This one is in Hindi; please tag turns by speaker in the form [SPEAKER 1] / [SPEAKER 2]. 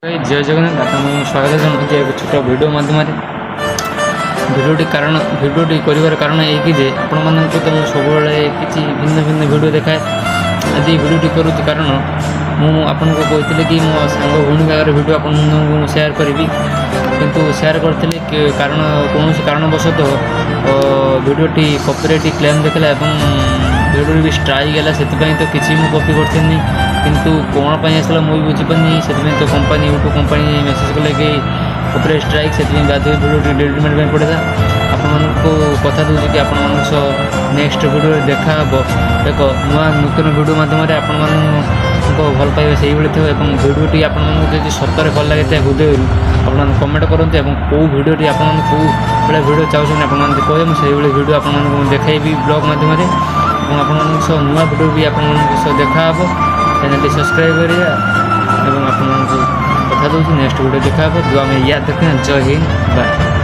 [SPEAKER 1] जय जगन्नाथ आपको स्वागत जनाऊँ एक छोट भिडियो मध्यम भिडियोटी कर कारण ये आपण मानक तो मुझे सब किसी भिन्न भिन्न भिडियो देखाए आज भिडियोटी करूँ कारण मुझे कहती कि मो सांग भूणी आगे भिडियो आपको सेयार करी किंतु सेयार करी कारण कौन कारणवशतः भिडियोटी कॉपीराइट क्लेम देखला भिडियो भी स्ट्राइक है से तो किसी मुझे कॉपी करनी किंतु कौन पर आसला मुझे बुझीपारे से तो कंपनी यूट्यूब कंपनी मेसेज कले कि कॉपीराइट स्ट्राइक से बाध्य भिडियो डिलीट मारे पड़ा आपको कथा दूसरी कि आपण नेक्स्ट भिडियो देखा एक नुआ नूतन भिडियो मध्यम आपको भल पाइबा से थे भिडियोटी आपको सतरे भल लगे हृदय आप कमेंट करते कौ भिडियोटी आप भिडियो चाहते आपने कहे मुझे भिडियो आपको देखी ब्लॉग मध्यम आप नुआ भिडियो भी आप देखा चैनल सब्सक्राइब करिए आपको कथा दूसरी नेक्स्ट वीडियो देखा जो आम याद रखें। जय हिंद बाय।